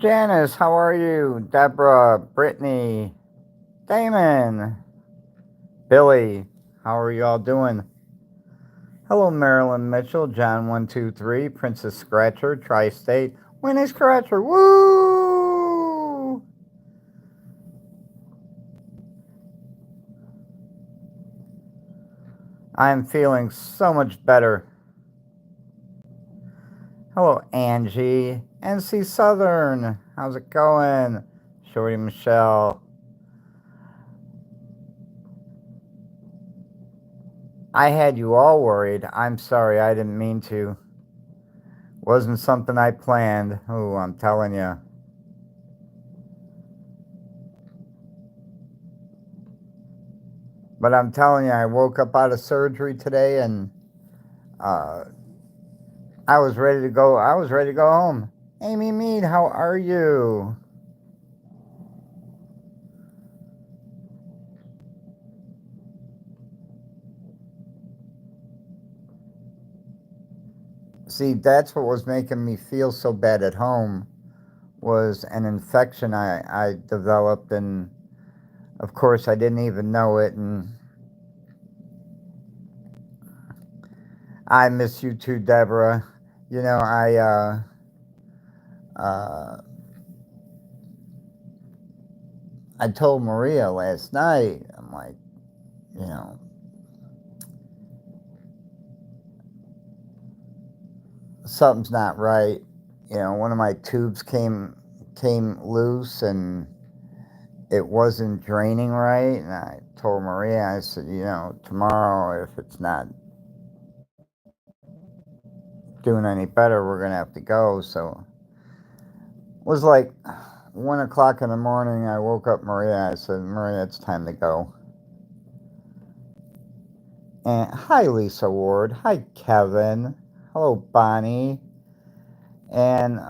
Janice, how are you? Deborah, Brittany, Damon, Billy, how are y'all doing? Hello, Marilyn Mitchell, John123, Princess Scratcher, Tri State, Winnie Scratcher, woo! I'm feeling so much better. Hello, Angie, NC Southern, how's it going? Shorty Michelle. I had you all worried. I'm sorry, I didn't mean to. Wasn't something I planned. Oh, I'm telling you. But I'm telling you, I woke up out of surgery today and uh, I was ready to go. I was ready to go home. Amy Mead, how are you? See, that's what was making me feel so bad at home was an infection I developed, and of course I didn't even know it. And I miss you too, Deborah. You know, uh, I told Maria last night. I'm like, you know, something's not right. You know, one of my tubes came loose and it wasn't draining right. And I told Maria, I said, you know, tomorrow if it's not doing any better, we're gonna have to go. So it was like 1 o'clock in the morning. I woke up Maria. I said, Maria, it's time to go. And hi, Lisa Ward. Hi, Kevin. Hello, Bonnie. And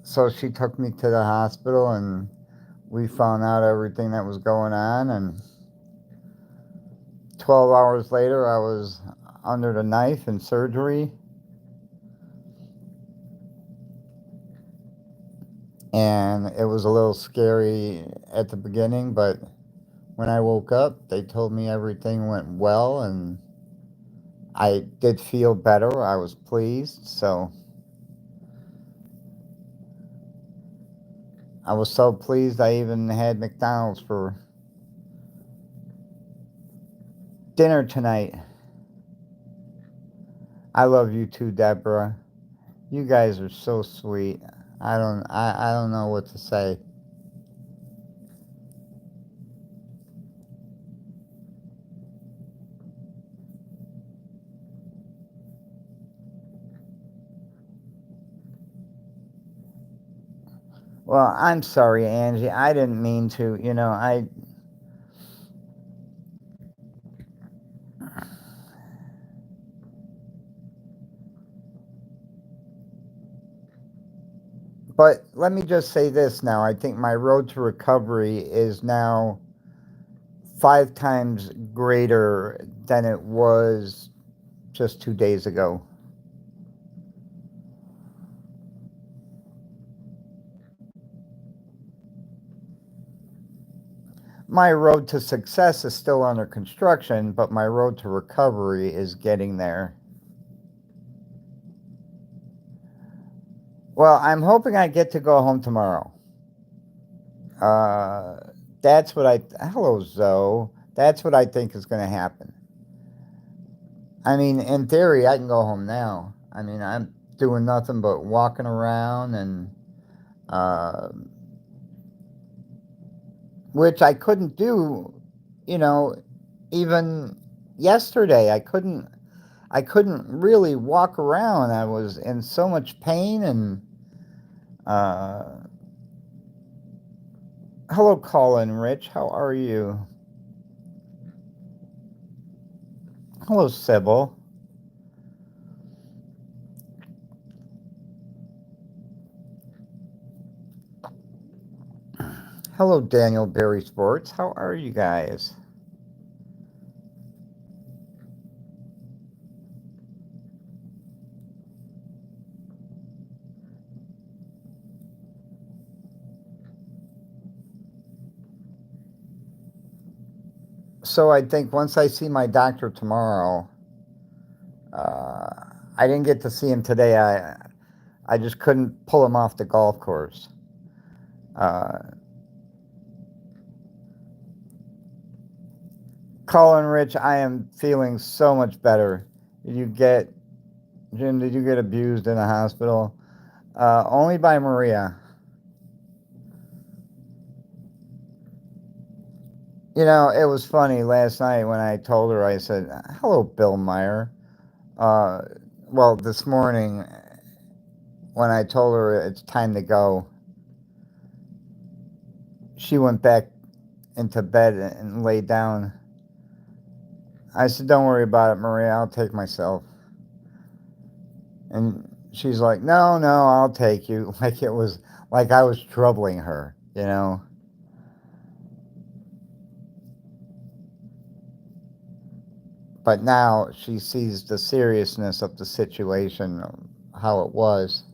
so she took me to the hospital and we found out everything that was going on. And 12 hours later, I was under the knife in surgery. And it was a little scary at the beginning, but when I woke up, they told me everything went well and I did feel better. I was pleased. So I was so pleased I even had McDonald's for dinner tonight. I love you too, Deborah. You guys are so sweet. I don't know what to say. Well, I'm sorry, Angie. I didn't mean to. You know, But let me just say this now. I think my road to recovery is now 5 times greater than it was just 2 days ago. My road to success is still under construction, but my road to recovery is getting there. Well, I'm hoping I get to go home tomorrow. Uh, that's what I. Hello, Zoe. That's what I think is going to happen. I mean, in theory, I can go home now. I mean, I'm doing nothing but walking around and, uh, which I couldn't do, you know, even yesterday. I couldn't really walk around. I was in so much pain and, uh, hello, Colin Rich. How are you? Hello, Sybil. Hello, Daniel Berry Sports. How are you guys? So I think once I see my doctor tomorrow, uh, I didn't get to see him today. I just couldn't pull him off the golf course. Uh, Colin Rich, I am feeling so much better. Did you get Jim? Did you get abused in the hospital? Only by Maria. You know, it was funny last night when I told her. I said, "Hello, Bill Meyer." Uh, well, this morning when I told her it's time to go, she went back into bed and laid down. I said, "Don't worry about it, Maria. I'll take myself." And she's like, "No, no, I'll take you." Like it was like I was troubling her, you know. But now she sees the seriousness of the situation, how it was.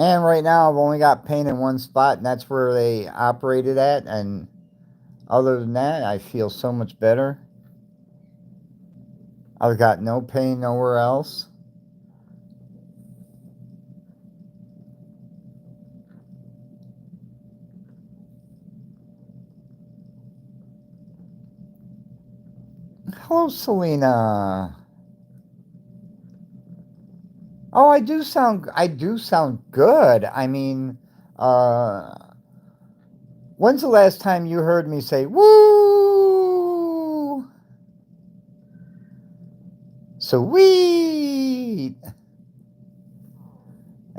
And right now, I've only got pain in one spot, and that's where they operated at. And other than that, I feel so much better. I've got no pain nowhere else. Hello, Selena. Oh, I do sound good. I mean, uh, when's the last time you heard me say "woo"? Sweet.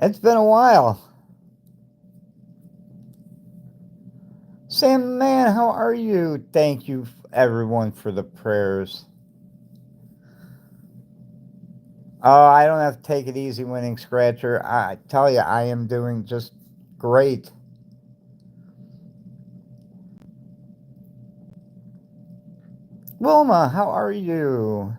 It's been a while. Sam, man, how are you? Thank you, everyone, for the prayers. Oh, I don't have to take it easy, winning scratcher. I tell you, I am doing just great. Wilma, how are you?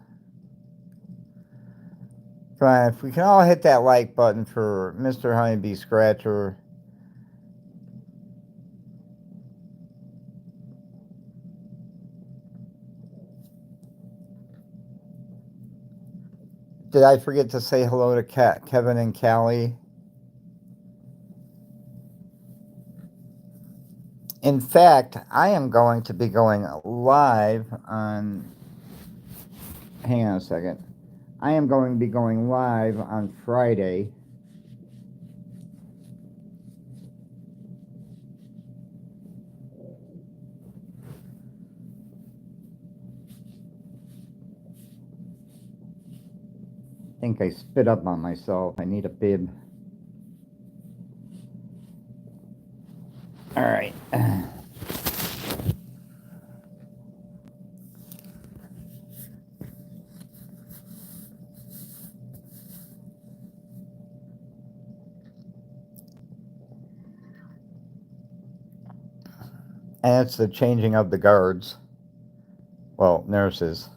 Come on, if we can all hit that like button for Mr. Honeybee Scratcher. Did I forget to say hello to Kevin and Callie? In fact, I am going to be going live on. Hang on a second. I am going to be going live on Friday. I think I spit up on myself. I need a bib. All right. And it's the changing of the guards. Well, nurses.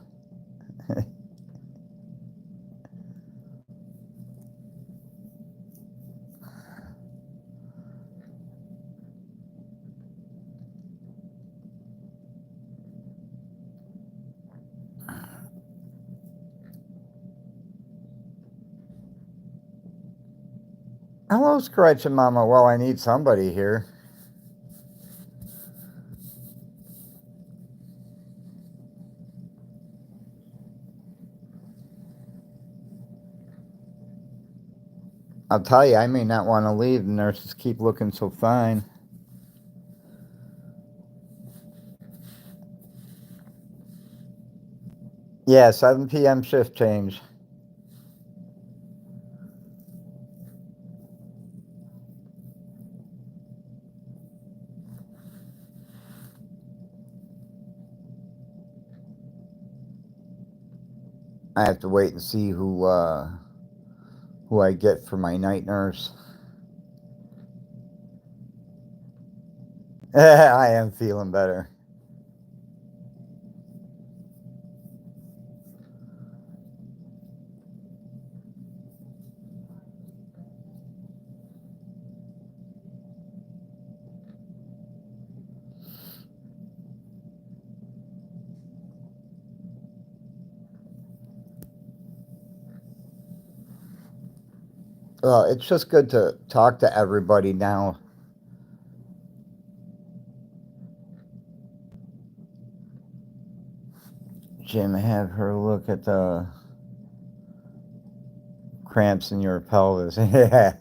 Hello, Scratch and Mama. Well, I need somebody here. I'll tell you, I may not want to leave. The nurses keep looking so fine. Yeah, 7 p.m. shift change. I have to wait and see who who I get for my night nurse. I am feeling better. Well, it's just good to talk to everybody now. Jim, have her look at the cramps in your pelvis. Yeah.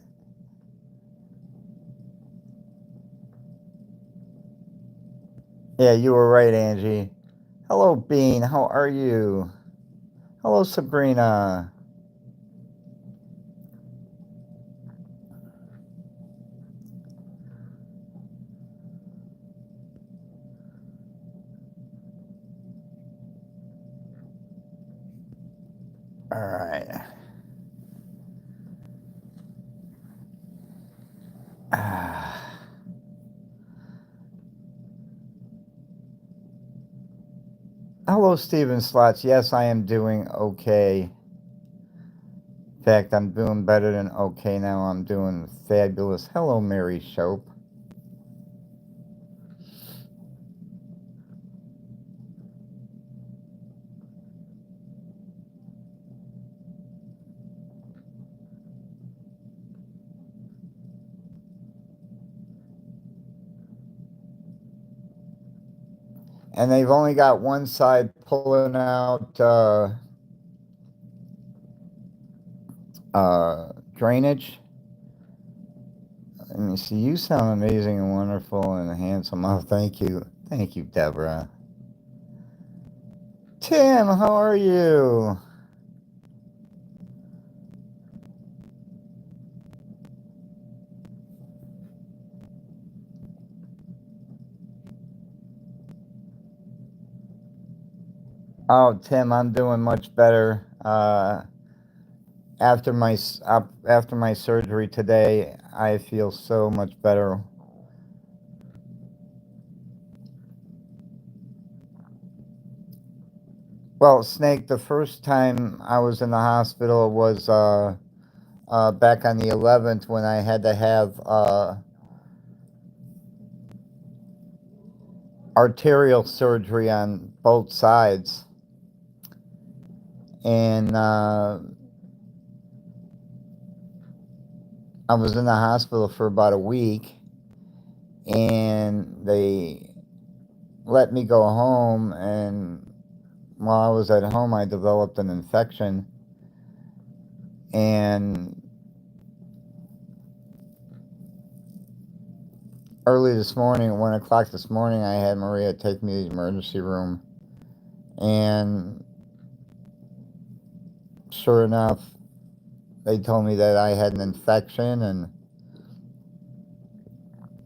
Yeah, you were right, Angie. Hello, Bean. How are you? Hello, Sabrina. All right. Hello, Steven Slots. Yes, I am doing okay. In fact, I'm doing better than okay now. I'm doing fabulous. Hello, Mary Shope. And they've only got one side pulling out drainage. Let me see. You sound amazing and wonderful and handsome. Oh, thank you. Thank you, Deborah. Tim, how are you? Oh, Tim, I'm doing much better. After my surgery today, I feel so much better. Well, Snake, the first time I was in the hospital was back on the 11th when I had to have arterial surgery on both sides. And I was in the hospital for about a week, and they let me go home. And while I was at home, I developed an infection. And early this morning, at 1 o'clock this morning, I had Maria take me to the emergency room. And sure enough, they told me that I had an infection and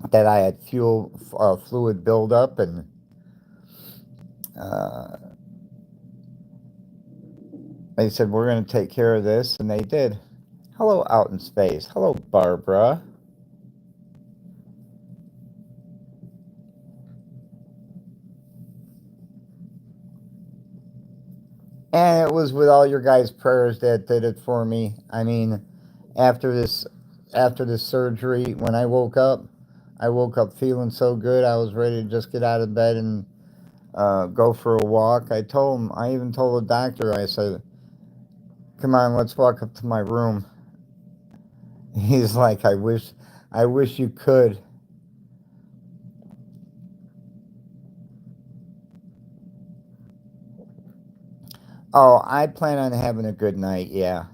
that I had fluid buildup, and uh, they said, we're going to take care of this, and they did. Hello, out in space. Hello, Barbara. And it was with all your guys' prayers that did it for me. I mean, after this, after this surgery, when I woke up feeling so good. I was ready to just get out of bed and go for a walk. I even told the doctor, I said, "Come on, let's walk up to my room." He's like, I wish you could." Oh, I plan on having a good night. Yeah.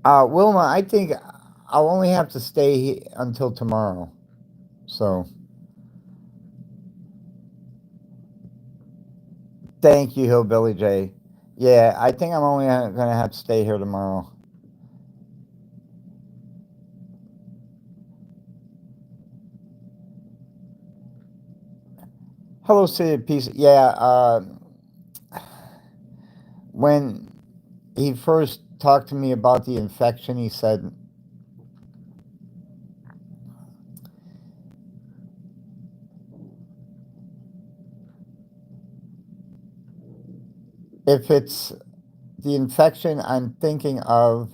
Wilma, I think I'll only have to stay until tomorrow. So Thank you, Hillbilly J. Yeah, I think I'm only gonna have to stay here tomorrow. Hello, City of Peace. Yeah, when he first talked to me about the infection, he said, if it's the infection I'm thinking of,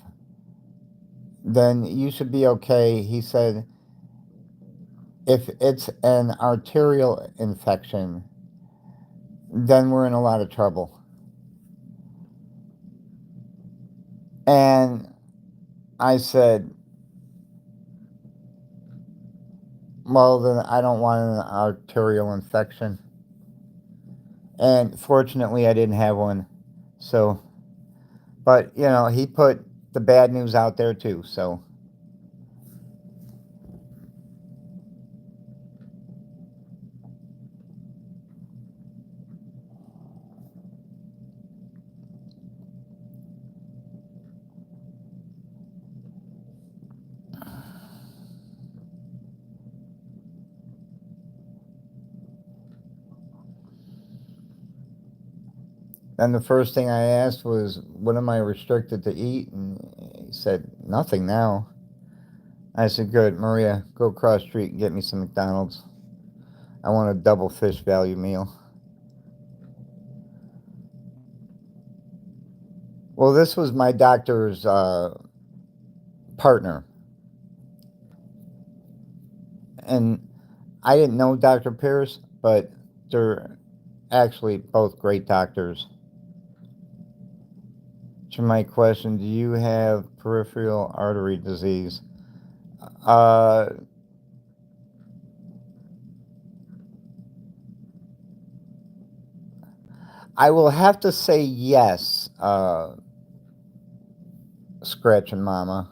then you should be okay. He said, if it's an arterial infection, then we're in a lot of trouble. And I said, well, then I don't want an arterial infection. And fortunately, I didn't have one. So, but, he put the bad news out there too. So, then the first thing I asked was, what am I restricted to eat? And he said, nothing now. I said, good. Maria, go across the street and get me some McDonald's. I want a double fish value meal. Well, this was my doctor's partner. And I didn't know Dr. Pierce, but they're actually both great doctors. To my question, do you have peripheral artery disease? Uh, I will have to say yes, Scratch and Mama.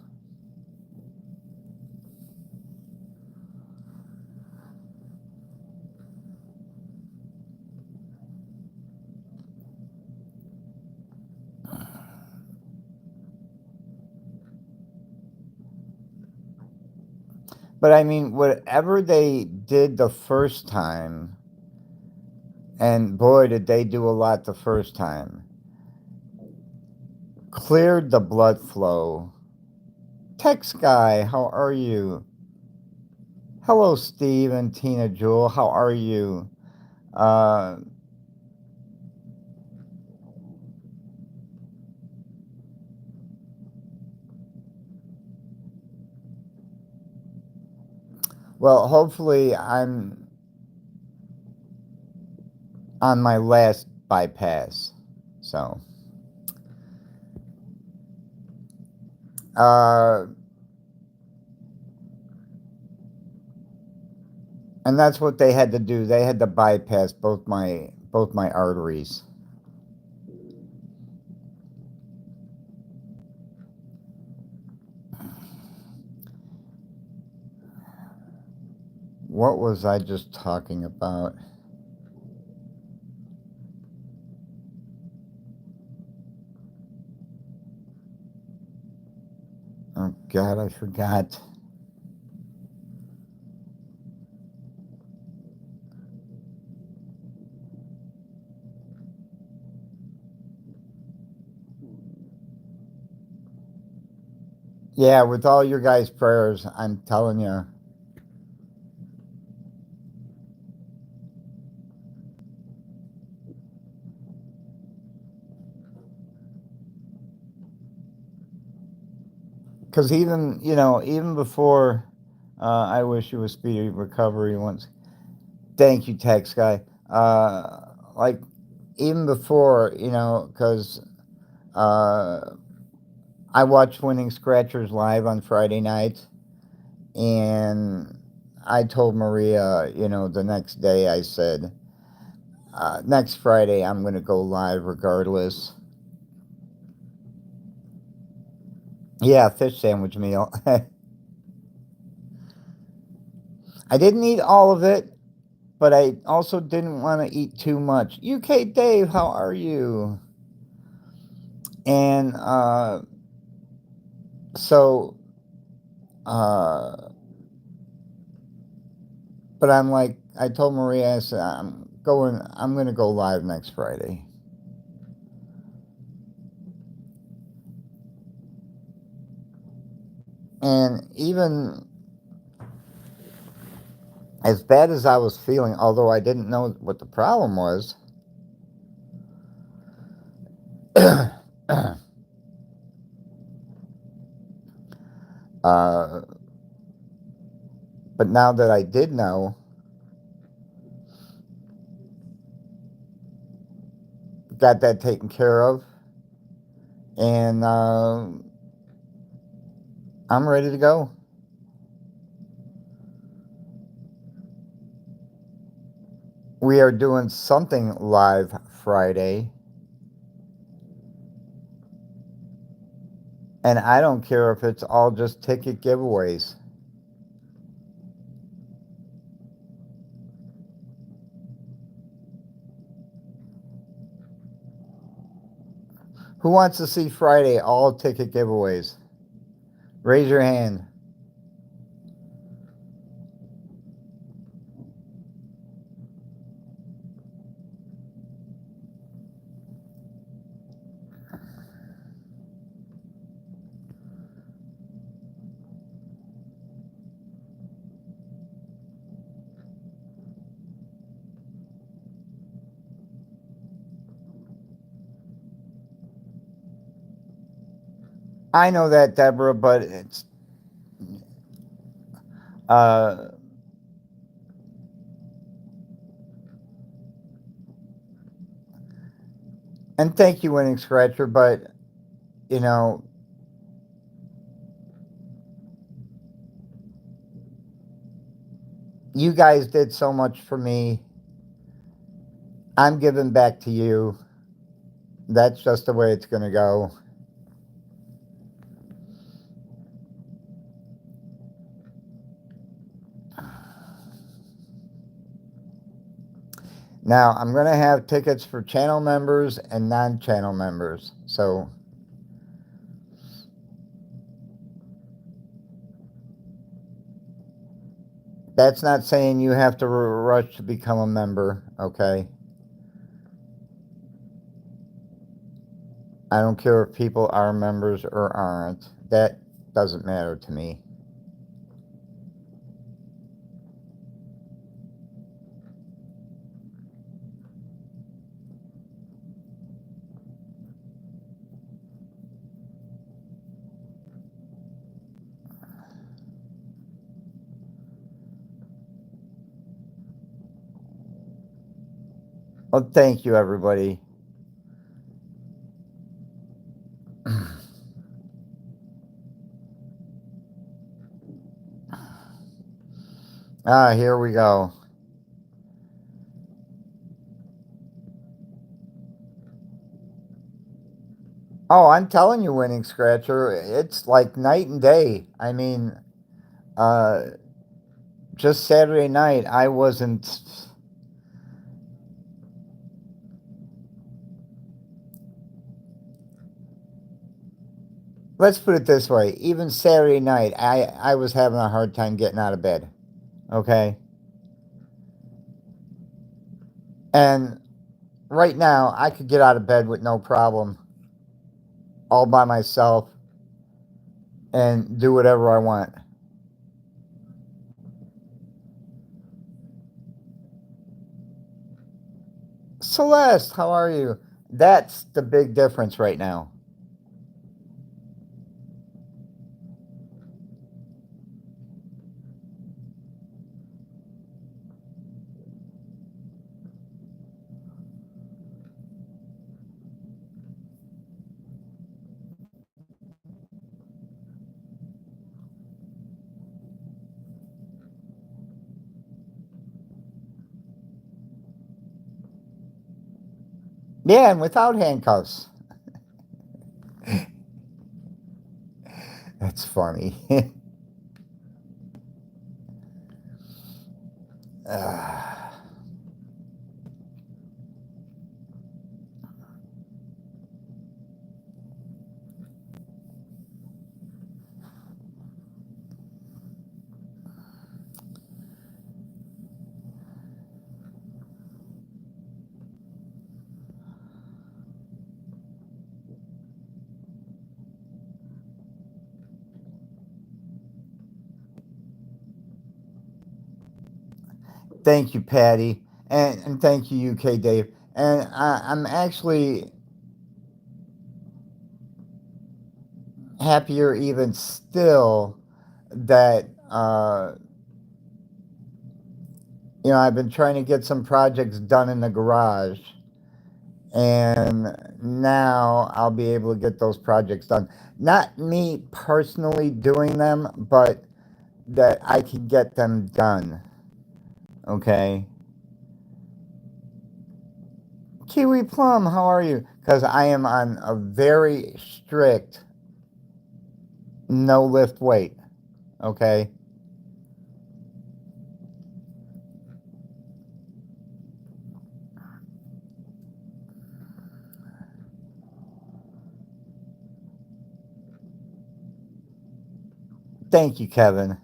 But I mean, whatever they did the first time, and boy, did they do a lot the first time, cleared the blood flow. Text guy, how are you? Hello, Steve and Tina Jewel, how are you? Uh, well, hopefully, I'm on my last bypass. So, uh, and that's what they had to do. They had to bypass both my arteries. What was I just talking about? Oh God, I forgot. Yeah, with all your guys' prayers, I'm telling you. Because even before, I wish you a speedy recovery once. Thank you, text guy. Like, even before, because uh, I watched Winning Scratchers live on Friday night, and I told Maria, the next day, I said, next Friday, I'm going to go live regardless. Yeah, fish sandwich meal. I didn't eat all of it, but I also didn't want to eat too much. UK Dave, how are you? And so, uh, but I'm like, I told Maria, I said, I'm going to go live next Friday. And even as bad as I was feeling, although I didn't know what the problem was, uh, but now that I did know, got that taken care of, and I'm ready to go. We are doing something live Friday, and I don't care if it's all just ticket giveaways. Who wants to see Friday all ticket giveaways? Raise your hand. I know that, Deborah, but it's uh, and thank you, Winning Scratcher, but you know, you guys did so much for me. I'm giving back to you. That's just the way it's going to go. Now, I'm going to have tickets for channel members and non channel members. So, that's not saying you have to rush to become a member, okay? I don't care if people are members or aren't. That doesn't matter to me. Well, thank you, everybody. Here we go. Oh, I'm telling you, Winning Scratcher, it's like night and day. I mean, uh, just Saturday night, I wasn't. Let's put it this way. Even Saturday night, I was having a hard time getting out of bed. Okay? And right now, I could get out of bed with no problem, all by myself, and do whatever I want. Celeste, how are you? That's the big difference right now. Yeah, and without handcuffs. That's funny. Thank you, Patty, and thank you, UK Dave. And I'm actually happier even still that I've been trying to get some projects done in the garage, and now I'll be able to get those projects done. Not me personally doing them, but that I can get them done. Okay. Kiwi Plum, how are you? Because I am on a very strict no lift weight. Okay. Thank you, Kevin.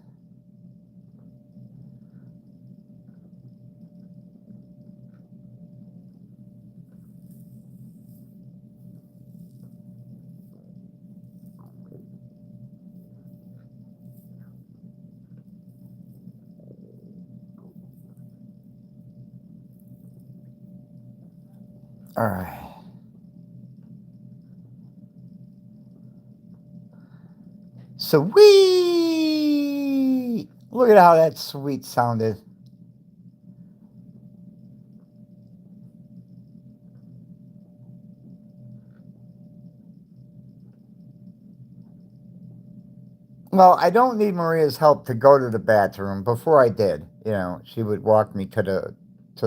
All right. Sweet. Look at how that sweet sounded. Well, I don't need Maria's help to go to the bathroom. Before I did, she would walk me to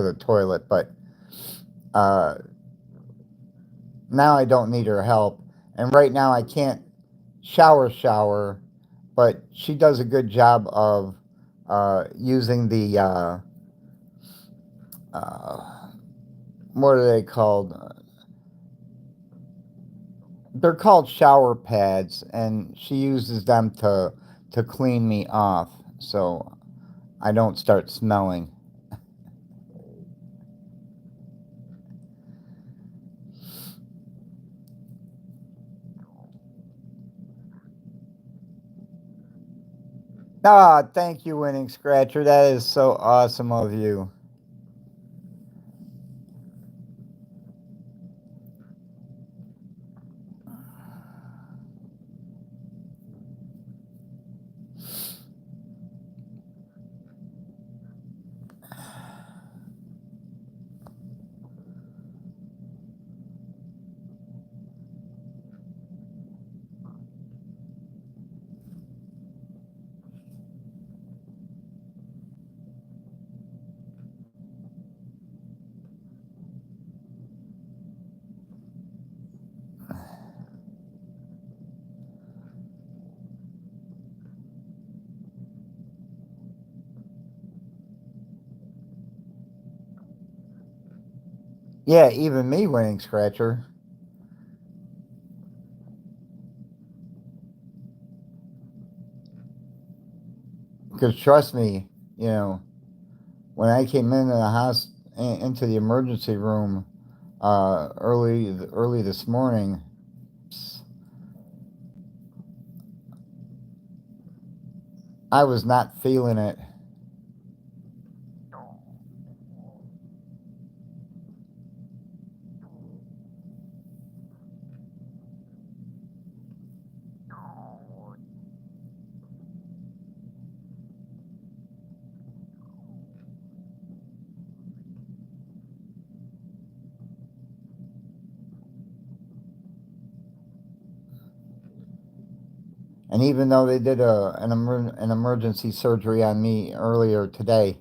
the toilet, but uh, now I don't need her help. And right now I can't shower, but she does a good job of using the uh, what are they called? They're called shower pads, and she uses them to clean me off, so I don't start smelling. Ah, thank you, Winning Scratcher. That is so awesome of you. Yeah, even me, Winning Scratcher. Because trust me, when I came into the into the emergency room early this morning, I was not feeling it. And even though they did an emergency surgery on me earlier today,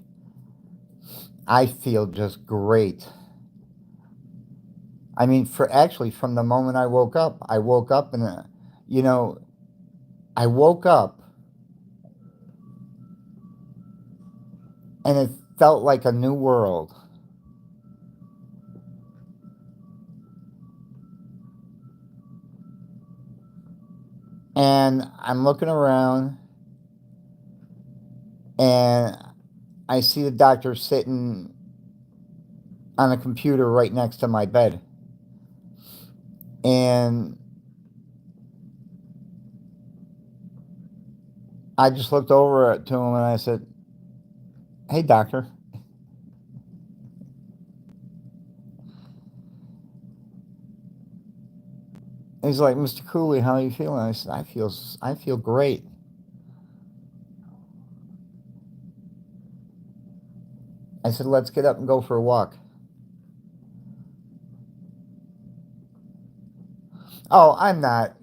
I feel just great. I mean, for actually from the moment I woke up and you know, I woke up and it felt like a new world. And I'm looking around and I see the doctor sitting on a computer right next to my bed. And I just looked over to him and I said, "Hey, doctor." He's like, Mr. Cooley, how are you feeling? I said, I feel great. I said, let's get up and go for a walk. Oh, I'm not.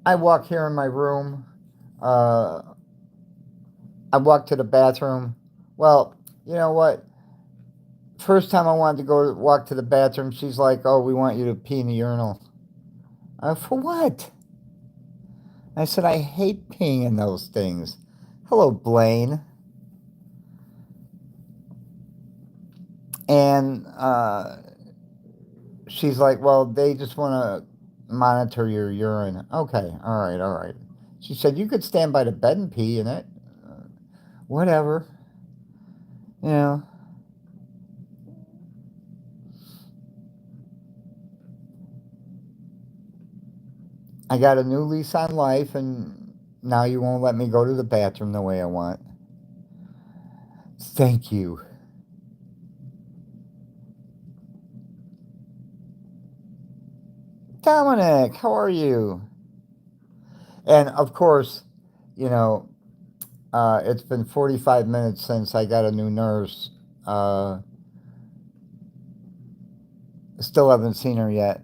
I walk here in my room. Uh, I walk to the bathroom. Well, you know what? First time I wanted to go walk to the bathroom, she's like, "Oh, we want you to pee in the urinal." For what? I said, "I hate peeing in those things." Hello, Blaine. And she's like, "Well, they just want to monitor your urine." Okay, all right, all right. She said, "You could stand by the bed and pee in it." Whatever. You know, I got a new lease on life, and now you won't let me go to the bathroom the way I want. Thank you. Dominic, how are you? And of course, you know, it's been 45 minutes since I got a new nurse. Uh, Still haven't seen her yet.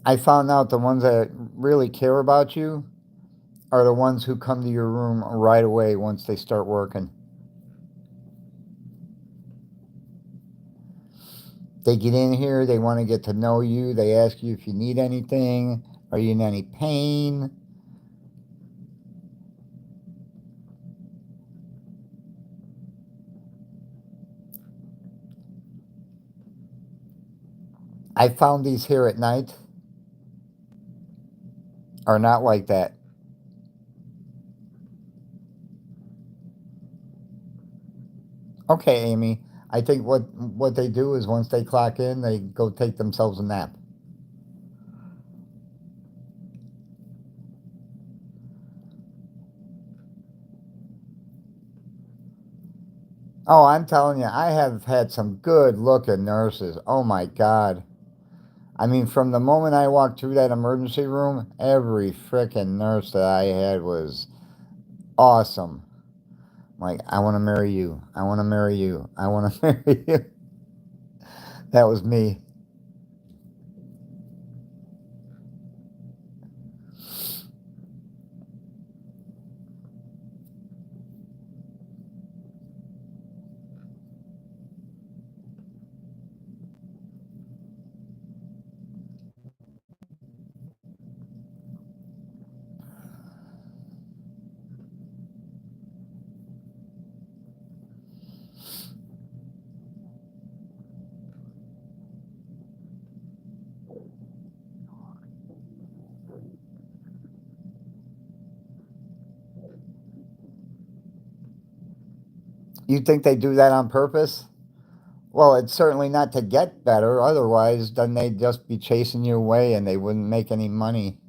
I found out the ones that really care about you are the ones who come to your room right away once they start working. They get in here, they want to get to know you, they ask you if you need anything, are you in any pain? I found these here at night are not like that. Okay, Amy. I think what they do is once they clock in, they go take themselves a nap. Oh, I'm telling you, I have had some good looking nurses. Oh my God. I mean, from the moment I walked through that emergency room, every frickin' nurse that I had was awesome. Like, I want to marry you. I want to marry you. I want to marry you. That was me. You think they do that on purpose? Well, it's certainly not to get better. Otherwise, then they'd just be chasing you away and they wouldn't make any money.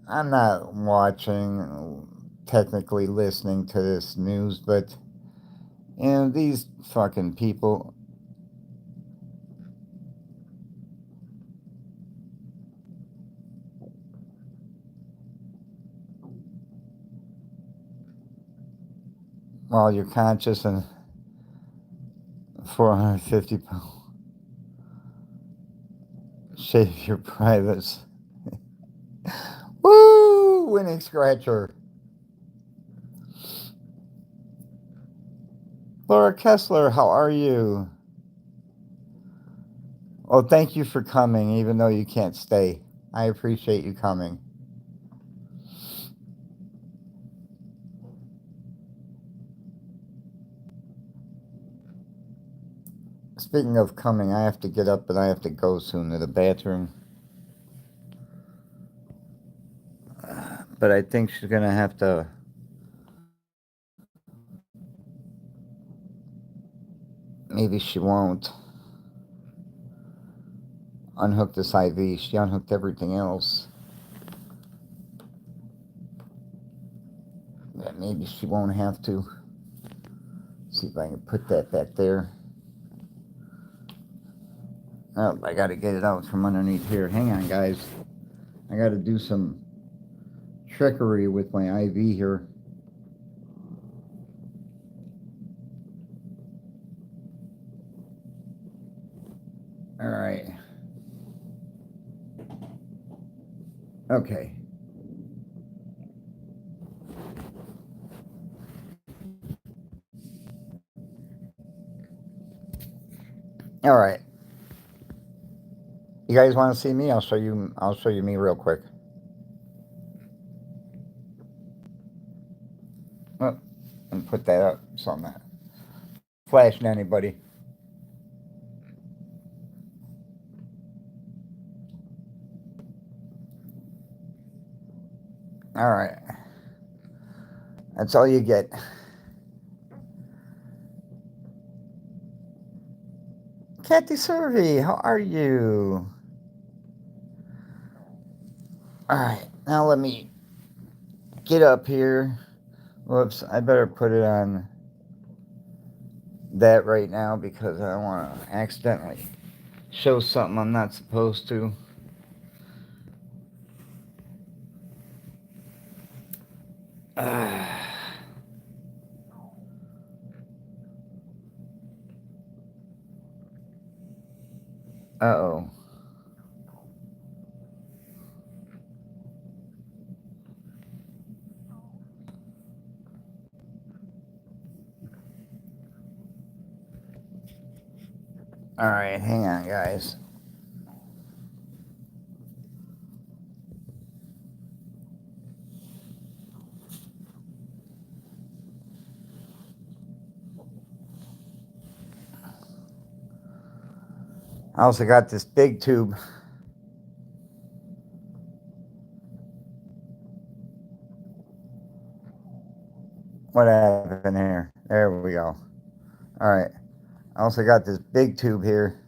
I'm not watching, technically listening to this news, but, these fucking people, while you're conscious and 450 pounds, shave your privates. Woo! Winning scratcher. Laura Kessler, how are you? Well, thank you for coming, even though you can't stay. I appreciate you coming. Speaking of coming, I have to get up and I have to go soon to the bathroom. But I think she's gonna have to. Maybe she won't unhook this IV. She unhooked everything else. Yeah, maybe she won't have to. See if I can put that back there. Oh, I gotta get it out from underneath here. Hang on, guys. I gotta do some trickery with my IV here. Alright. Okay. Alright. You guys want to see me? I'll show you. I'll show you me real quick. Oh, and put that up so I'm not flashing anybody. All right. That's all you get. Kathy Survey, how are you? All right. Now let me get up here. Whoops. I better put it on that right now because I don't want to accidentally show something I'm not supposed to. Uh-oh. All right, hang on, guys. I also got this big tube. What happened here? There we go. All right. I also got this big tube here.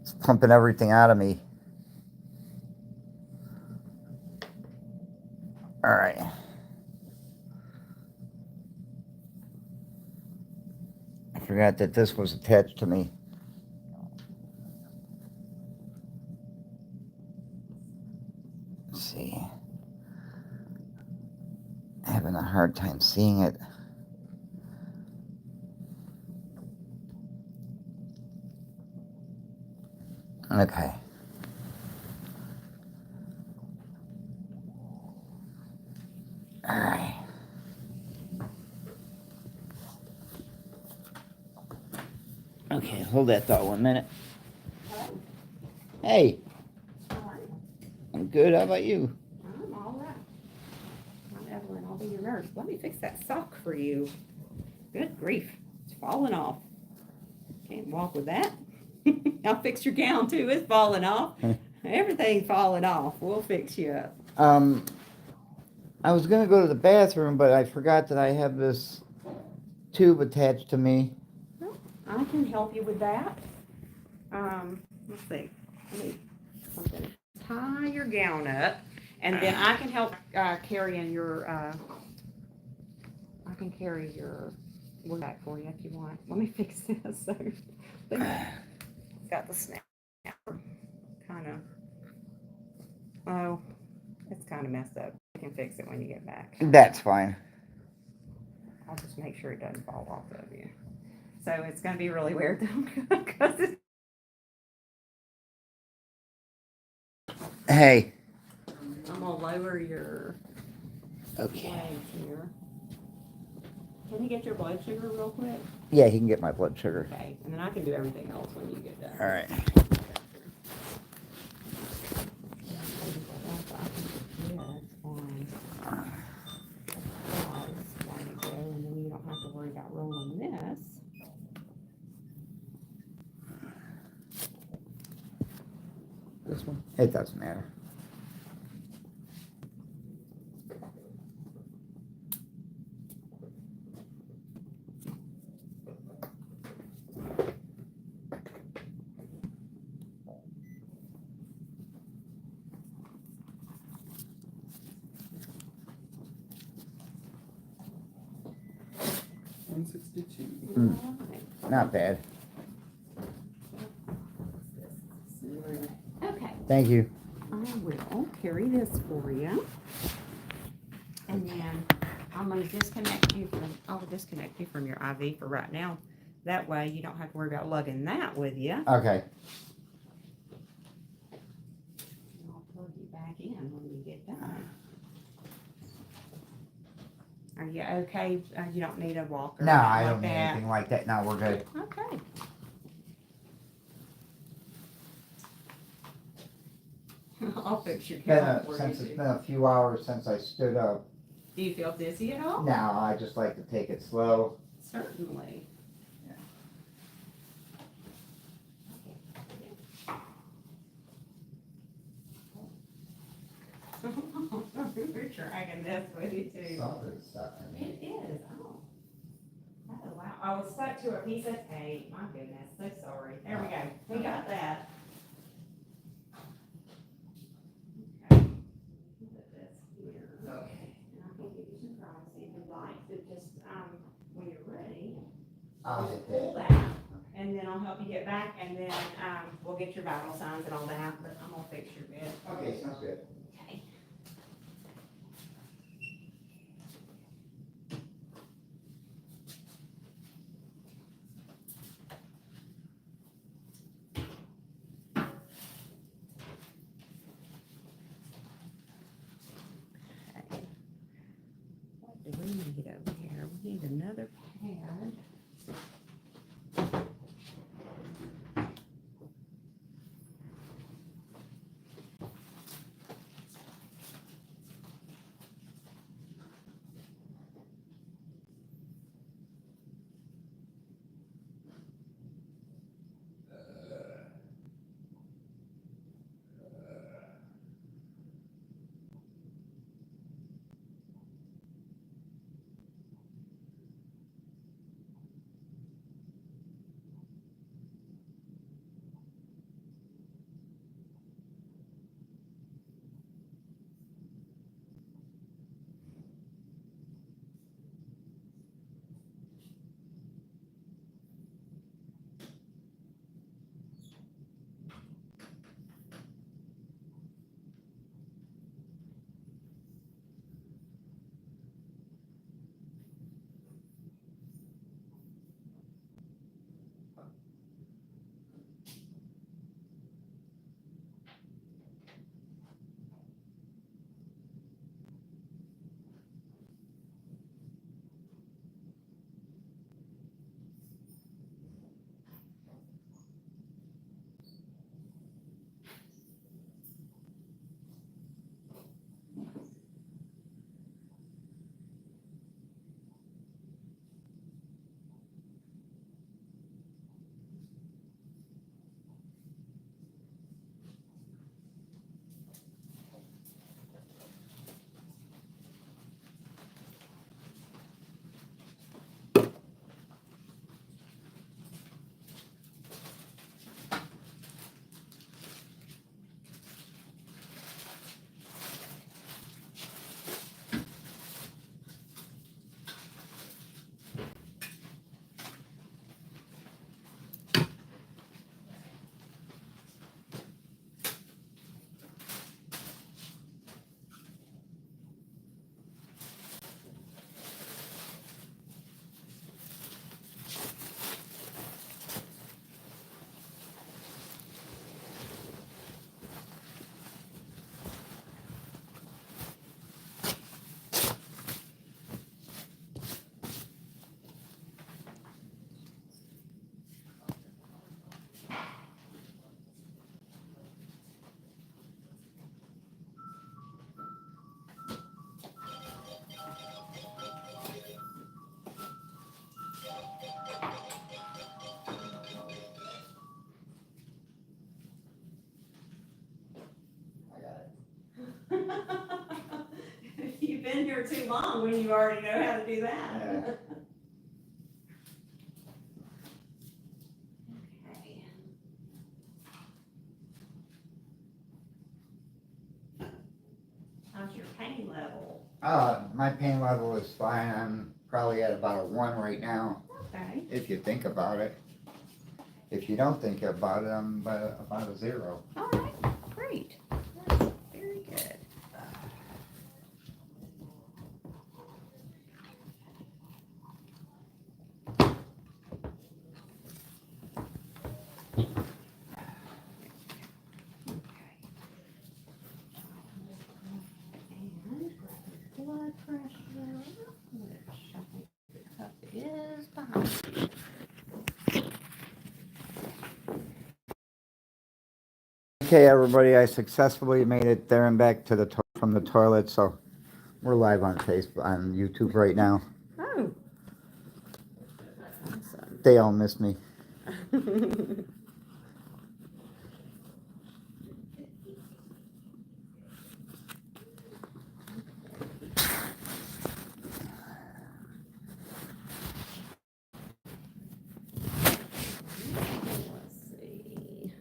It's pumping everything out of me. All right. I forgot that this was attached to me. Let's see. Having a hard time seeing it. Okay. All right. Okay, hold that thought 1 minute. Hey. I'm good. How about you? I'm all right. I'm Evelyn. I'll be your nurse. Let me fix that sock for you. Good grief. It's falling off. Can't walk with that. I'll fix your gown too. It's falling off. Everything's falling off. We'll fix you up. I was gonna go to the bathroom, but I forgot that I have this tube attached to me. Well, I can help you with that. Let's see. Let me tie your gown up, and then I can help carry in your. I can carry your work back for you if you want. Let me fix this. So, it's got the snap. Kind of. Oh, it's kind of messed up. You can fix it when you get back. That's fine. I'll just make sure it doesn't fall off of you. So it's going to be really weird though, because it's. Hey. I'm gonna lower your Okay. legs here. Can you get your blood sugar real quick? Yeah, he can get my blood sugar. Okay, and then I can do everything else when you get done. All right. And then you don't have to worry about rolling this. It doesn't matter. $162. Alright. Not bad. Okay, Thank you. I will carry this for you. And then I'm gonna I'll disconnect you from your IV for right now. That way you don't have to worry about lugging that with you. Okay. And I'll plug you back in when we get done. Are you okay? You don't need a walker? No, I like don't need that? anything like that. No, we're good. Okay. I'll fix your gown for Since you. it's been a few hours since I stood up. Do you feel dizzy at all? No, I just like to take it slow. Certainly. We're dragging this with you too. Something's stuck in me. It is. Oh. Oh wow. I was stuck to a piece of tape. My goodness. So sorry. There we go. We got that. Okay. Put this here. Okay. And I can give you some privacy if you'd like to just when you're ready. I'll just hit pull that. that. And then I'll help you get back, and then we'll get your vital signs and all that, but I'm gonna fix your bed. Okay, sounds good. Okay. Okay. What do we need over here? We need another pad. been here too long when you already know how to do that. Yeah. Okay. How's your pain level? My pain level is fine. I'm probably at about a 1 right now, Okay. if you think about it. If you don't think about it, I'm about a 0. All right. Great. That's very good. And blood pressure, which I think the cup is behind. Okay, everybody, I successfully made it there and back to from the toilet, so we're live on Facebook, on YouTube right now. Oh. Awesome. They all miss me. Let's see.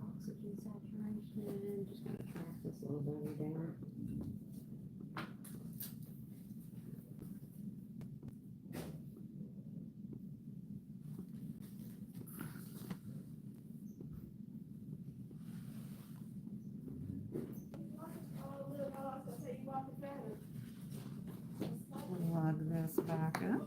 Oxygen saturation. Just gonna track this little bunny down. Lug this back up.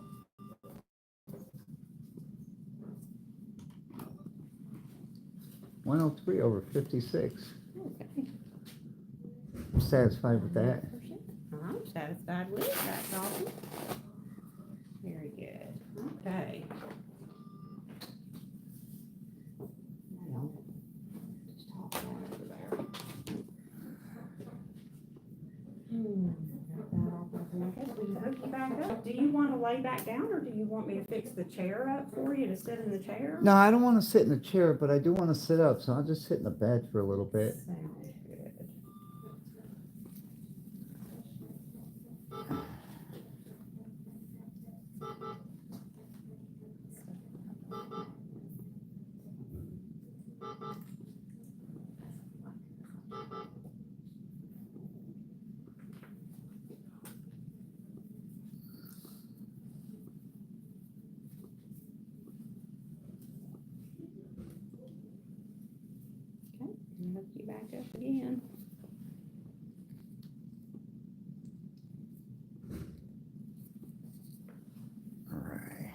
103 over 56. Okay. I'm satisfied with that. I'm satisfied with it. That's awesome. Very good. Okay. Well, just talk that over there. Got that all broken up. Okay, we can hook you back up. Do you want to lay back down, or do you want me to fix the chair up for you to sit in the chair? No, I don't want to sit in the chair, but I do want to sit up, so I'll just sit in the bed for a little bit. Sounds good. Okay, and hook you back up again. All right.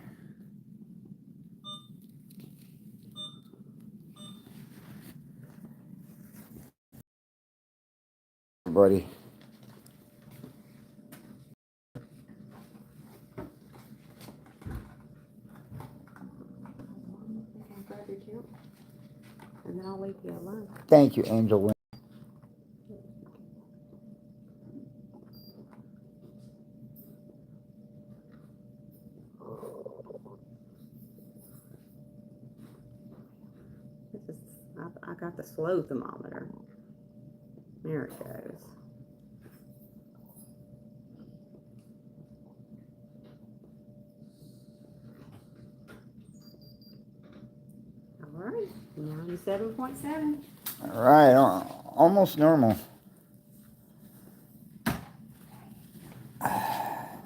Buddy. I'll grab your count, and then I'll leave you alone. Thank you, Angel Wynn. This is, I got the slow thermometer. There it goes. All right, 97.7. All right, almost normal. The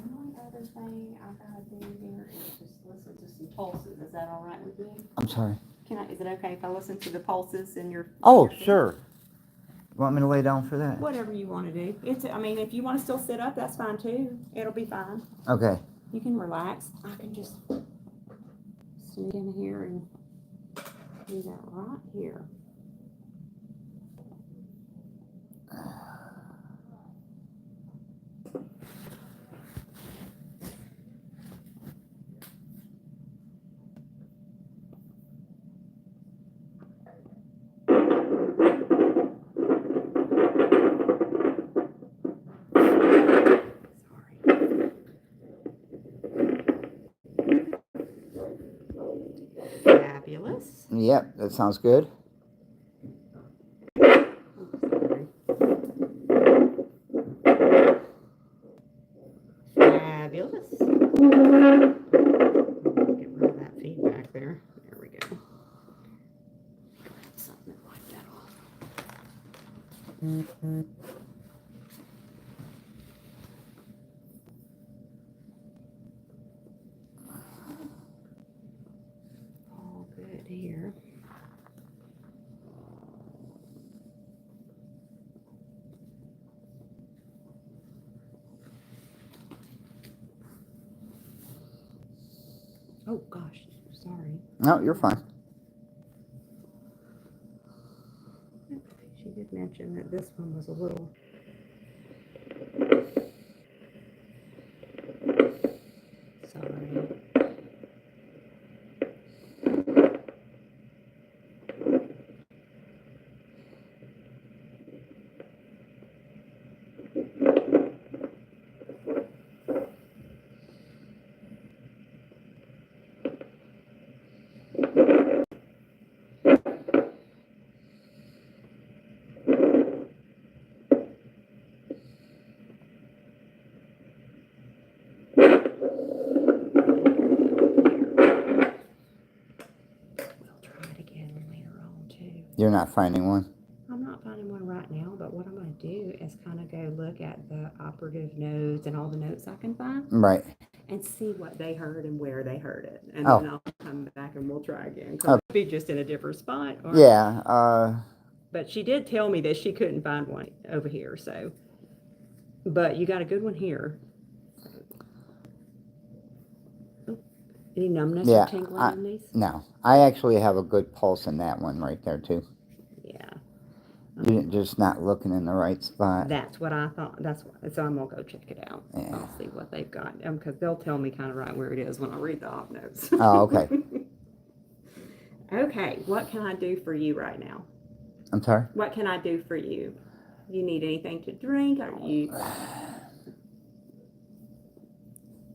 only other thing I gotta do here is just listen to some pulses. Is that all right with you? I'm sorry. Is it okay if I listen to the pulses in your? Oh, sure. You want me to lay down for that? Whatever you want to do. I mean, if you want to still sit up, that's fine too. It'll be fine. Okay. You can relax. I can just sneak in here and do that right here. Fabulous. Yep, that sounds good. Sorry. Get rid of that feedback there. There we go. Something to wipe that off. All good here. Oh gosh, sorry. No, you're fine. She did mention that this one was a little. Sorry. You're not finding one? I'm not finding one right now, but what I'm going to do is kind of go look at the operative notes and all the notes I can find. Right. And see what they heard and where they heard it. And Oh. then I'll come back and we'll try again. Could Okay. be just in a different spot. Or, Yeah. But she did tell me that she couldn't find one over here, so. But you got a good one here. Oh, any numbness or tingling in these? No. I actually have a good pulse in that one right there, too. Yeah. You're just not looking in the right spot. That's what I thought. So I'm gonna go check it out. Yeah. I'll see what they've got because they'll tell me kind of right where it is when I read the op notes. Oh, okay. Okay, what can I do for you right now? I'm sorry? What can I do for you? You need anything to drink? Are you?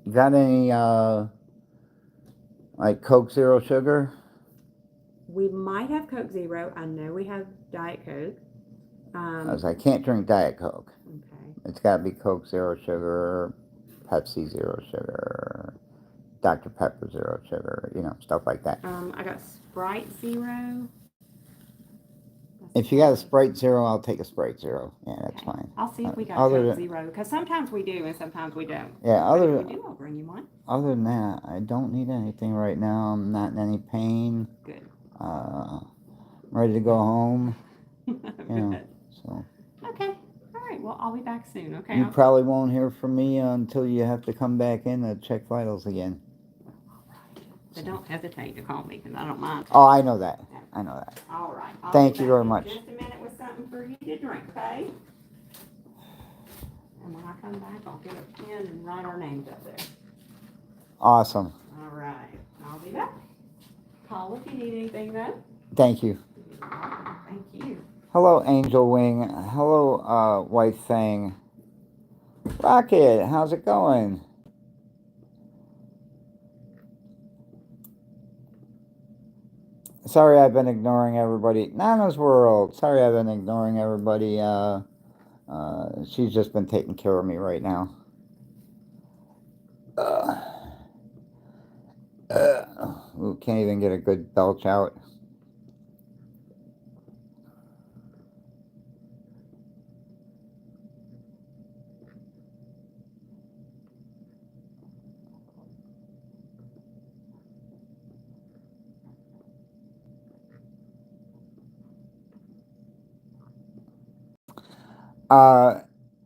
You got any like Coke Zero Sugar? We might have Coke Zero. I know we have Diet Coke. I can't drink Diet Coke. Okay. It's got to be Coke Zero Sugar, Pepsi Zero Sugar, Dr. Pepper Zero Sugar, stuff like that. I got Sprite Zero. If you got a Sprite Zero, I'll take a Sprite Zero. Yeah, that's fine. I'll see if we got Coke Zero, because sometimes we do and sometimes we don't. Yeah, but if we do, I'll bring you one. Other than that, I don't need anything right now. I'm not in any pain. Good. Ready to go home. Good. So. Okay. All right. Well, I'll be back soon. Okay. You probably won't hear from me until you have to come back in to check vitals again. All right. So don't hesitate to call me because I don't mind. Oh, I know that. I know that. All right. Thank you very much. Just a minute with something for you to drink, okay? And when I come back, I'll get a pen and write our names up there. Awesome. All right. I'll be back. Call if you need anything, though. Thank you. Thank you. Hello, Angel Wing. Hello, White Fang. Rocket, how's it going? Sorry I've been ignoring everybody. Nana's World. Sorry I've been ignoring everybody. She's just been taking care of me right now. Can't even get a good belch out.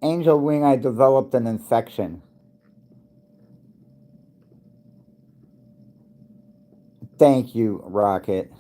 Angel Wing, I developed an infection. Thank you, Rocket.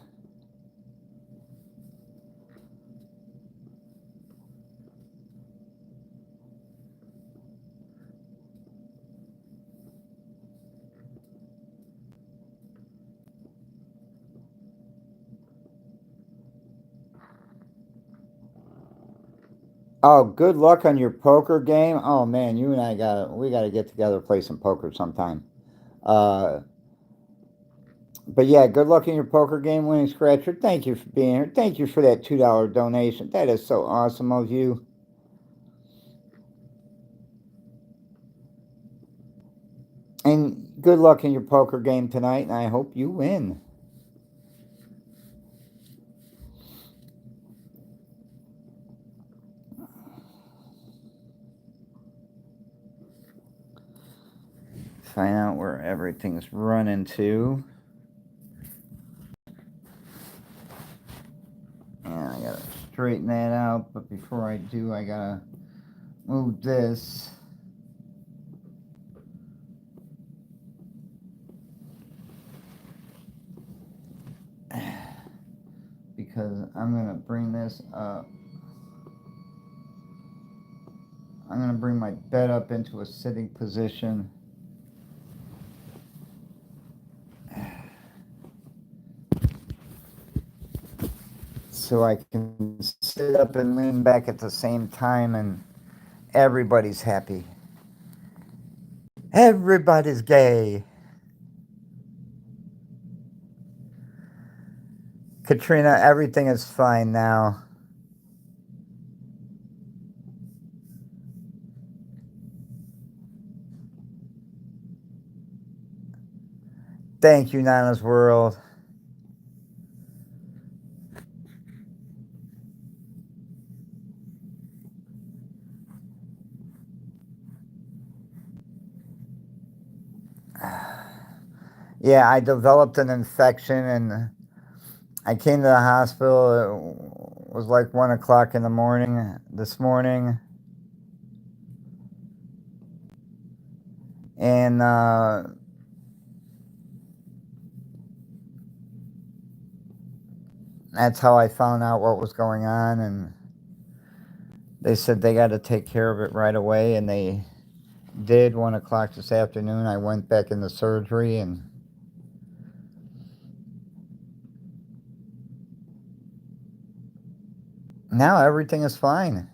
Oh, good luck on your poker game. Oh man, you and I we gotta get together, play some poker sometime. But yeah, good luck in your poker game, Winning Scratcher. Thank you for being here. Thank you for that $2 donation. That is so awesome of you. And Good luck in your poker game tonight, and I hope you win. Find out where everything's running to. And I gotta straighten that out, but before I do, I gotta move this. Because I'm gonna bring this up. I'm gonna bring my bed up into a sitting position. So I can sit up and lean back at the same time, and everybody's happy. Everybody's gay. Katrina, everything is fine now. Thank you, Nana's World. Yeah, I developed an infection and I came to the hospital. It was like 1 o'clock in the morning this morning. And that's how I found out what was going on. And they said they got to take care of it right away. And they did. 1 o'clock this afternoon. I went back into surgery and now everything is fine.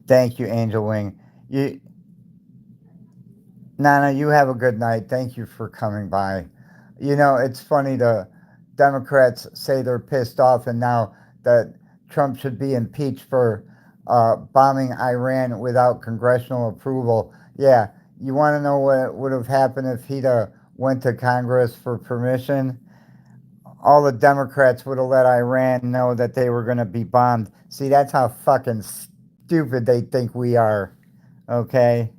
Thank you, Angel Wing. You, Nana, you have a good night. Thank you for coming by. You know, it's funny the Democrats say they're pissed off and now that Trump should be impeached for bombing Iran without congressional approval. Yeah, you want to know what would have happened if he'd went to Congress for permission? All the Democrats would have let Iran know that they were going to be bombed. See, that's how fucking stupid they think we are. Okay?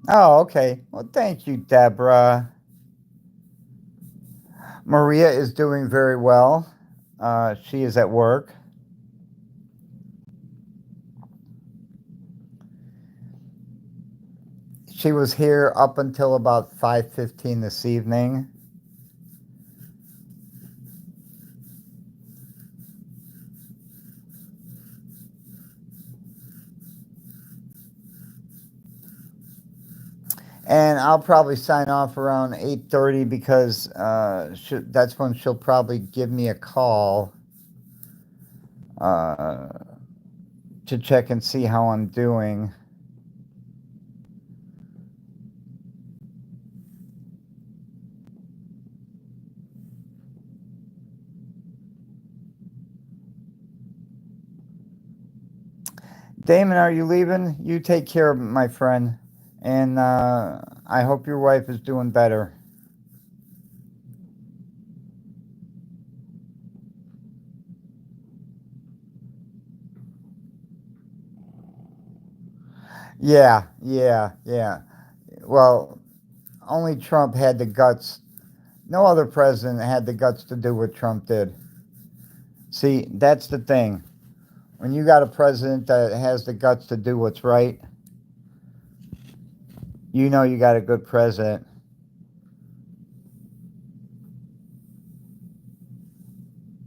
Oh, okay. Well, thank you, Deborah. Maria is doing very well. She is at work. She was here up until about 5:15 this evening. And I'll probably sign off around 8:30 because that's when she'll probably give me a call uh, to check and see how I'm doing. Damon, are you leaving? You take care, my friend. And I hope your wife is doing better. Yeah, yeah, yeah. Well, only Trump had the guts. No other president had the guts to do what Trump did. See, that's the thing. When you got a president that has the guts to do what's right, you know you got a good president.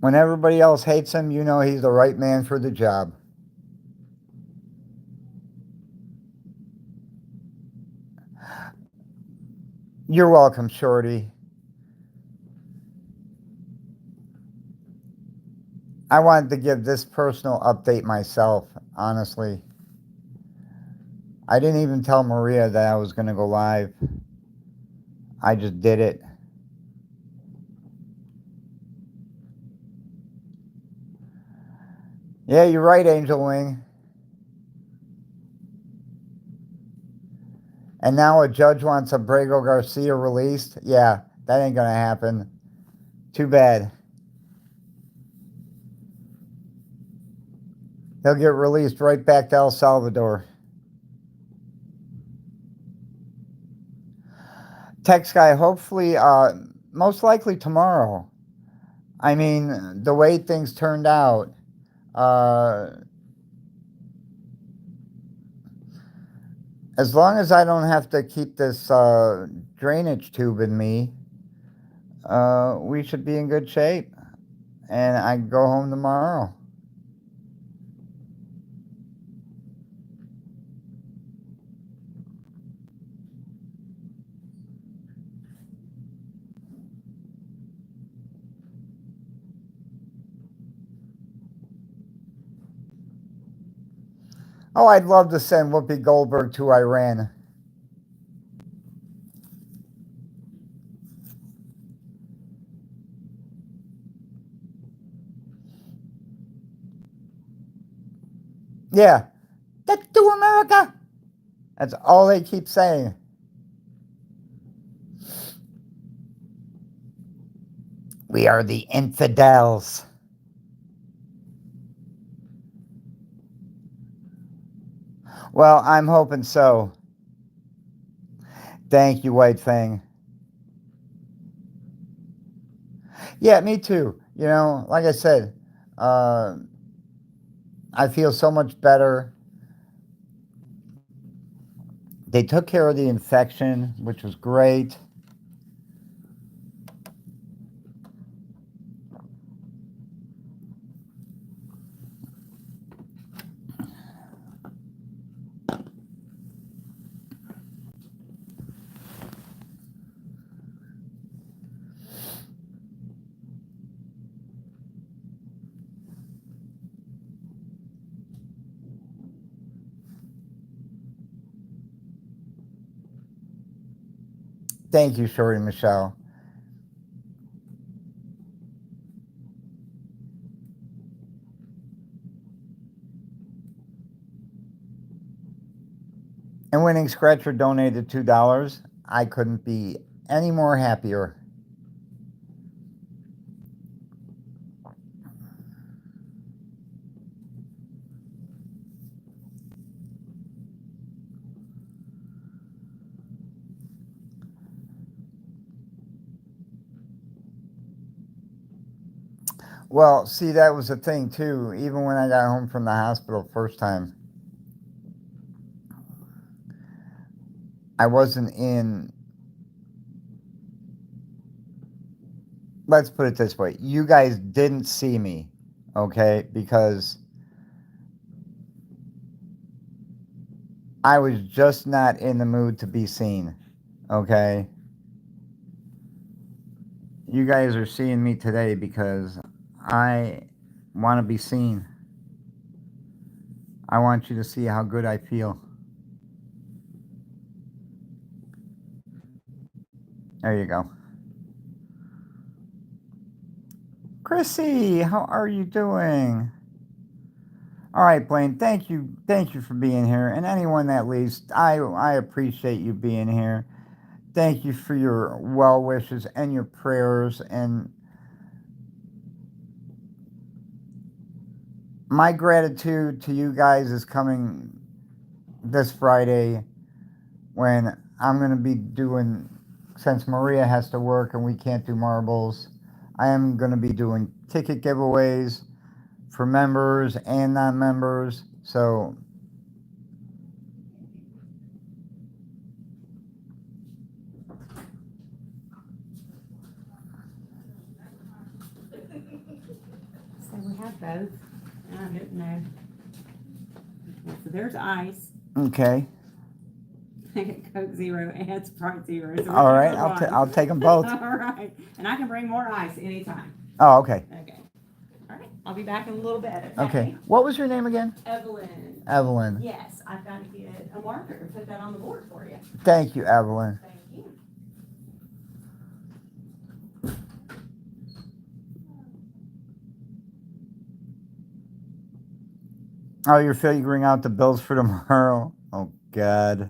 When everybody else hates him, you know he's the right man for the job. You're welcome, Shorty. I wanted to give this personal update myself, honestly. I didn't even tell Maria that I was going to go live. I just did it. Yeah, you're right, Angel Wing. And now a judge wants Abrego Garcia released? Yeah, that ain't going to happen. Too bad. He'll get released right back to El Salvador. Text guy, hopefully, most likely tomorrow. I mean, the way things turned out, uh, as long as I don't have to keep this drainage tube in me, we should be in good shape. And I can go home tomorrow. Oh, I'd love to send Whoopi Goldberg to Iran. Yeah, that's to America. That's all they keep saying. We are the infidels. Well, I'm hoping so. Thank you, White Fang. Yeah, me too. You know, like I said, uh, I feel so much better. They took care of the infection, which was great. Thank you, Shorty Michelle. And Winning Scratcher donated $2. I couldn't be any more happier. Well, see, that was the thing too. Even when I got home from the hospital first time, I wasn't in. Let's put it this way: you guys didn't see me, okay? Because I was just not in the mood to be seen, okay? You guys are seeing me today because I want to be seen. I want you to see how good I feel. There you go. Chrissy, how are you doing? All right, Blaine, thank you for being here. And anyone that leaves, I appreciate you being here. Thank you for your well wishes and your prayers. And my gratitude to you guys is coming this Friday when I'm going to be doing, since Maria has to work and we can't do marbles, I am going to be doing ticket giveaways for members and non members. So both. I don't know. So there's ice. Okay. I get Coke Zero and Sprite Zero. So All right. whichever one. I'll take them both. All right. And I can bring more ice anytime. Oh, okay. Okay. All right. I'll be back in a little bit. Okay. What was your name again? Evelyn. Evelyn. Yes, I've got to get a marker and put that on the board for you. Thank you, Evelyn. Thank you. Oh, you're figuring out the bills for tomorrow? Oh, God.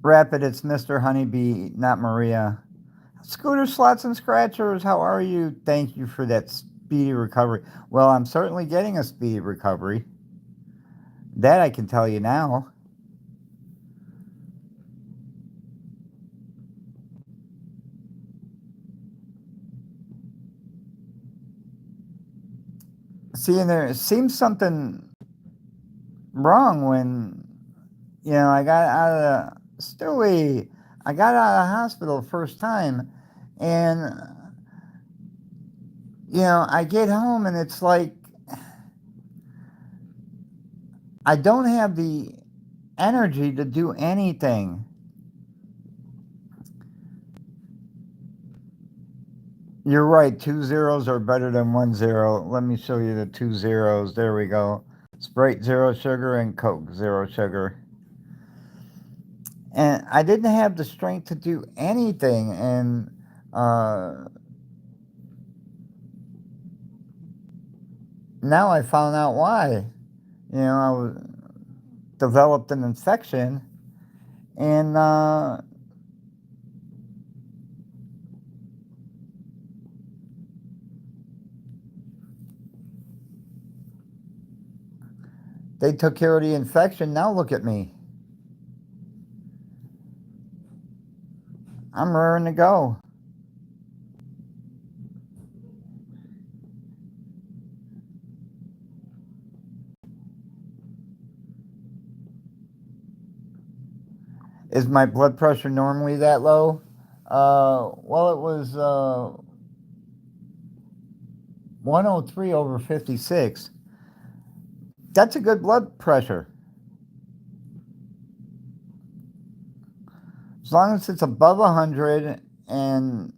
Rapid, it's Mr. Honeybee, not Maria. Scooter Slots and Scratchers, how are you? Thank you for that speedy recovery. Well, I'm certainly getting a speedy recovery. That I can tell you now. See, and there seems something wrong when, I got out of the, Stewie, I got out of the hospital the first time, and, I get home and it's like, I don't have the energy to do anything. You're right. 2 zeros are better than 1 0. Let me show you the 2 zeros. There we go. Sprite 0 sugar and Coke 0 sugar. And I didn't have the strength to do anything. And now I found out why. I developed an infection. And they took care of the infection. Now look at me. I'm raring to go. Is my blood pressure normally that low? Well, it was 103 over 56. That's a good blood pressure. As long as it's above 100 and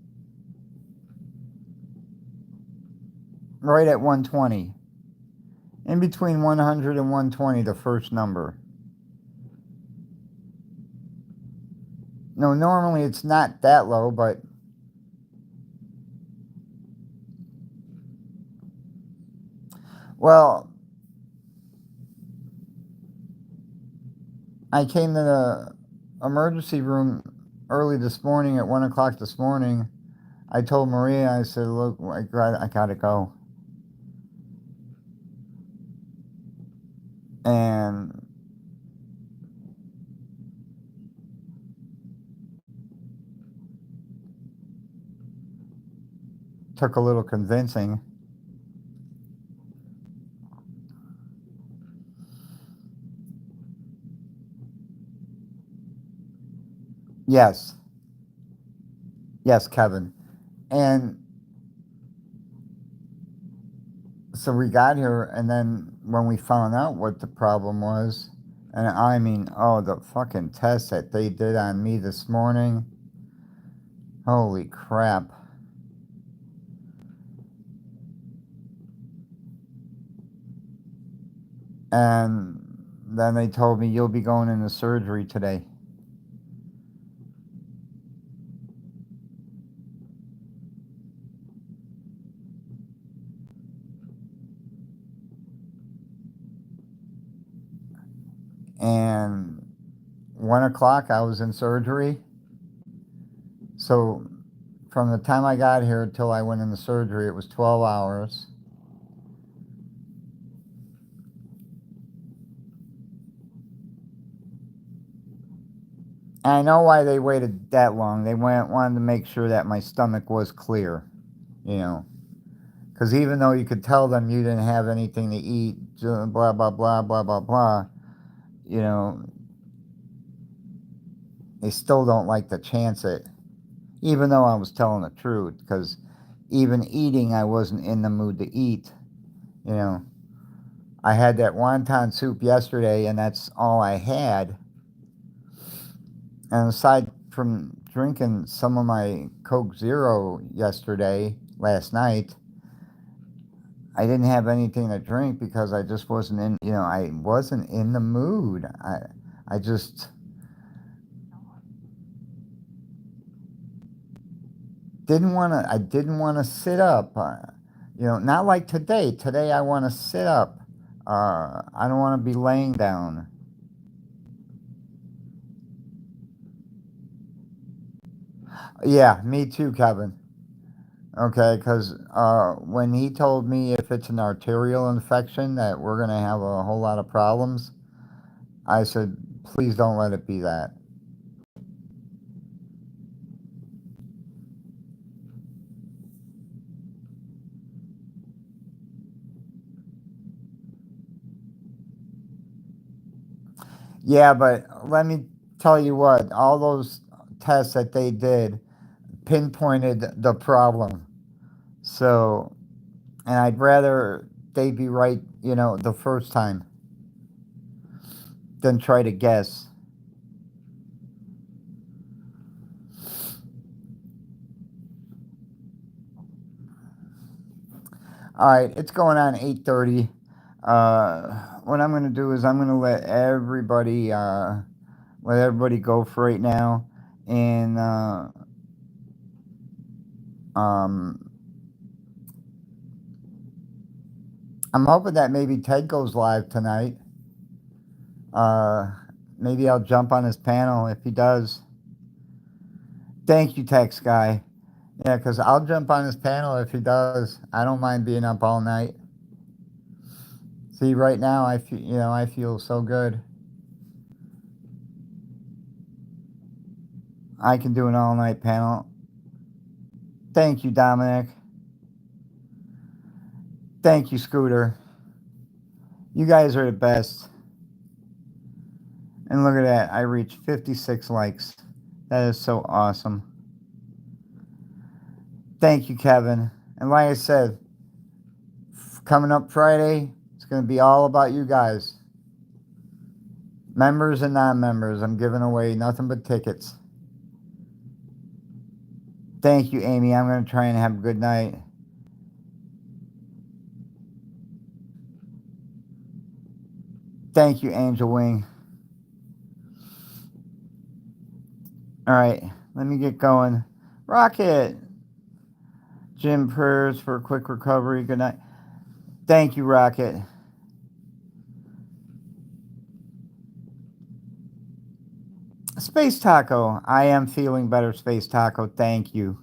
right at 120. In between 100 and 120, the first number. No, normally it's not that low, but well, I came to the emergency room early this morning at 1 o'clock this morning. I told Maria, I said, look, I gotta go. And took a little convincing. Yes. Yes, Kevin. And so we got here, and then when we found out what the problem was, and I mean, oh, the fucking test that they did on me this morning. Holy crap. And then they told me you'll be going into surgery today. And 1 o'clock, I was in surgery. So from the time I got here till I went into surgery, it was 12 hours. I know why they waited that long. They wanted to make sure that my stomach was clear, Because even though you could tell them you didn't have anything to eat, blah, blah, blah, blah, blah, blah, they still don't like to chance it. even though I was telling the truth, because even eating, I wasn't in the mood to eat. You know, I had that wonton soup yesterday, and that's all I had. And aside from drinking some of my Coke Zero last night, I didn't have anything to drink because I just wasn't in. I wasn't in the mood. I just didn't want to. I didn't want to sit up. Not like today. Today I want to sit up. I don't want to be laying down. Yeah, me too, Kevin. Okay, because when he told me if it's an arterial infection that we're gonna have a whole lot of problems, I said, please don't let it be that. Yeah, but let me tell you what, all those tests that they did pinpointed the problem. So, and I'd rather they be right, the first time than try to guess. All right, it's going on 8:30. What I'm going to do is I'm going to let everybody go for right now, and um, I'm hoping that maybe Ted goes live tonight. Uh, Maybe I'll jump on his panel if he does. Thank you, Text Guy. Yeah, because I'll jump on his panel if he does. I don't mind being up all night. See, right now I feel so good. I can do an all night panel. Thank you, Dominic. Thank you, Scooter. You guys are the best. And look at that, I reached 56 likes. That is so awesome. Thank you, Kevin. And like I said, coming up Friday, it's going to be all about you guys. Members and non members, I'm giving away nothing but tickets. Thank you, Amy. I'm going to try and have a good night. Thank you, Angel Wing. All right, let me get going. Rocket. Jim, prayers for a quick recovery. Good night. Thank you, Rocket. Space Taco. I am feeling better, Space Taco. Thank you.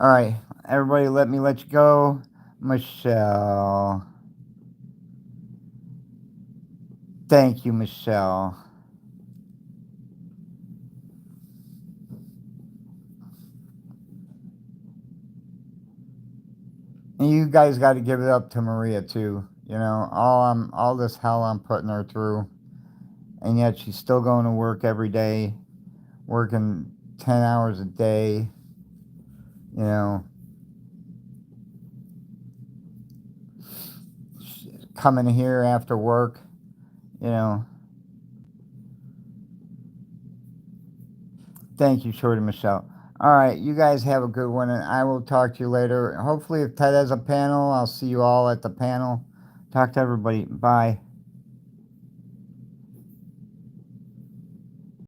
All right, everybody, let you go. Michelle. Thank you, Michelle. And you guys got to give it up to Maria too. All this hell I'm putting her through, and yet she's still going to work every day, working 10 hours a day. You know, coming here after work. You know. Thank you, Shorty Michelle. All right, you guys have a good one, and I will talk to you later. Hopefully, if Ted has a panel, I'll see you all at the panel. Talk to everybody. Bye.